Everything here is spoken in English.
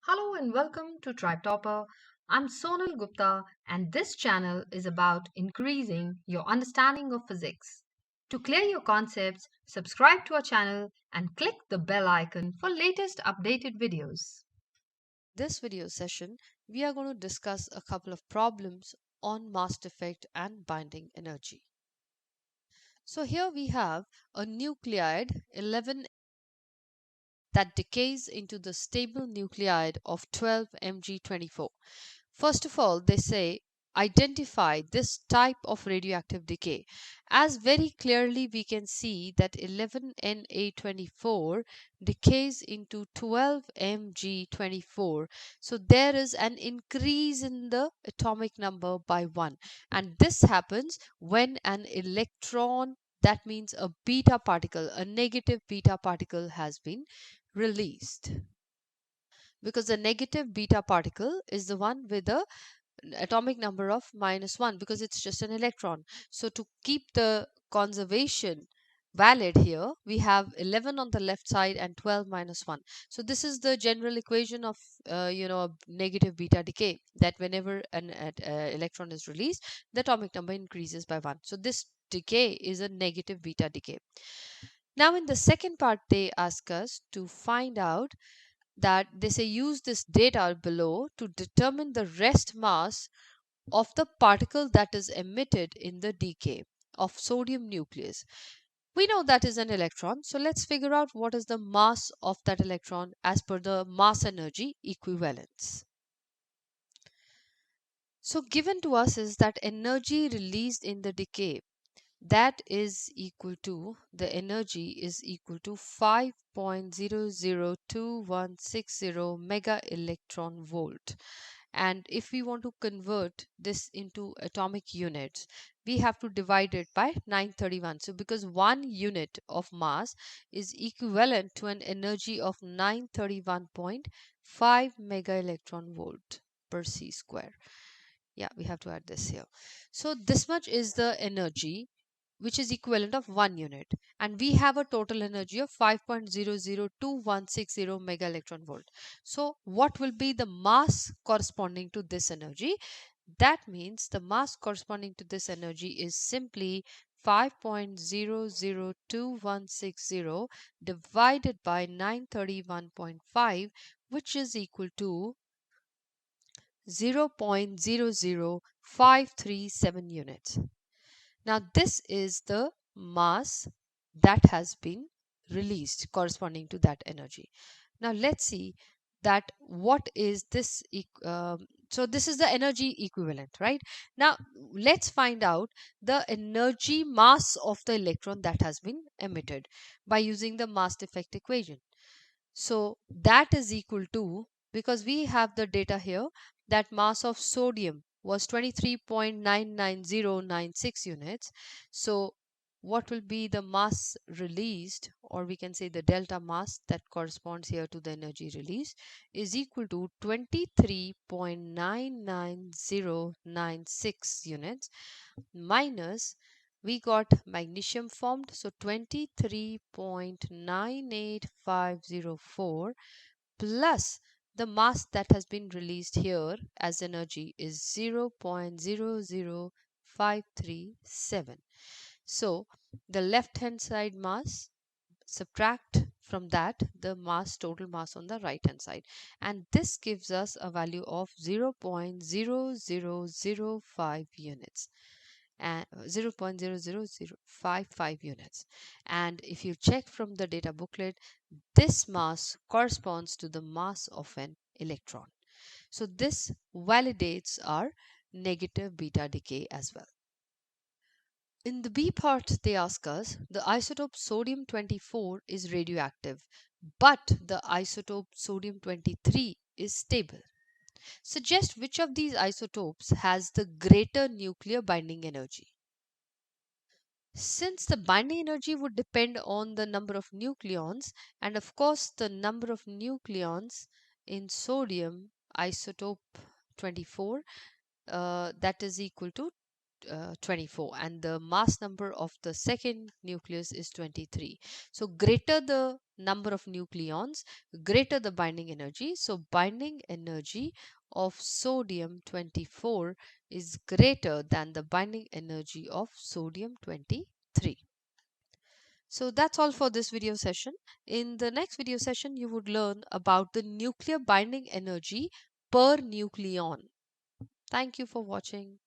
Hello and welcome to Tribetopper. I'm Sonal Gupta, and this channel is about increasing your understanding of physics. To clear your concepts, subscribe to our channel and click the bell icon for latest updated videos. This video session, we are going to discuss a couple of problems on mass defect and binding energy. So here we have a nuclide 11 that decays into the stable nuclide of 12 Mg24. First of all, they say identify this type of radioactive decay. As very clearly we can see that 11Na24 decays into 12Mg24. So there is an increase in the atomic number by 1. And this happens when an electron, that means a beta particle, a negative beta particle has been released, because the negative beta particle is the one with the atomic number of -1 because it's just an electron. So to keep the conservation valid here, we have 11 on the left side and 12 minus 1. So this is the general equation of a negative beta decay, that whenever an electron is released, the atomic number increases by 1. So this decay is a negative beta decay. Now in the second part, they ask us to find out that they say use this data below to determine the rest mass of the particle that is emitted in the decay of sodium nucleus. We know that is an electron, so let's figure out what is the mass of that electron as per the mass energy equivalence. So given to us is that energy released in the decay, that is equal to, the energy is equal to 5.002160 mega electron volt. And if we want to convert this into atomic units, we have to divide it by 931. So because 1 unit of mass is equivalent to an energy of 931.5 mega electron volt per c square. Yeah, we have to add this here. So this much is the energy which is equivalent of 1 unit, and we have a total energy of 5.002160 mega electron volt. So what will be the mass corresponding to this energy? That means the mass corresponding to this energy is simply 5.002160 divided by 931.5, which is equal to 0.00537 units. Now this is the mass that has been released corresponding to that energy. Now let's see that what is this. So this is the energy equivalent, right? Now let's find out the energy mass of the electron that has been emitted by using the mass defect equation. So that is equal to, because we have the data here that mass of sodium was 23.99096 units. So what will be the mass released, or we can say the delta mass that corresponds here to the energy released, is equal to 23.99096 units minus, we got magnesium formed, so 23.98504 plus the mass that has been released here as energy is 0.00537. So the left hand side mass, subtract from that the mass, total mass on the right hand side, and this gives us a value of 0.0005 units and 0.00055 units. And if you check from the data booklet, this mass corresponds to the mass of an electron. So this validates our negative beta decay as well. In the B part, they ask us the isotope sodium 24 is radioactive, but the isotope sodium 23 is stable. Suggest which of these isotopes has the greater nuclear binding energy. Since the binding energy would depend on the number of nucleons, and of course the number of nucleons in sodium isotope 24, that is equal to 24, and the mass number of the second nucleus is 23. So greater the number of nucleons, greater the binding energy. So binding energy of sodium 24 is greater than the binding energy of sodium 23. So that's all for this video session. In the next video session, you would learn about the nuclear binding energy per nucleon. Thank you for watching.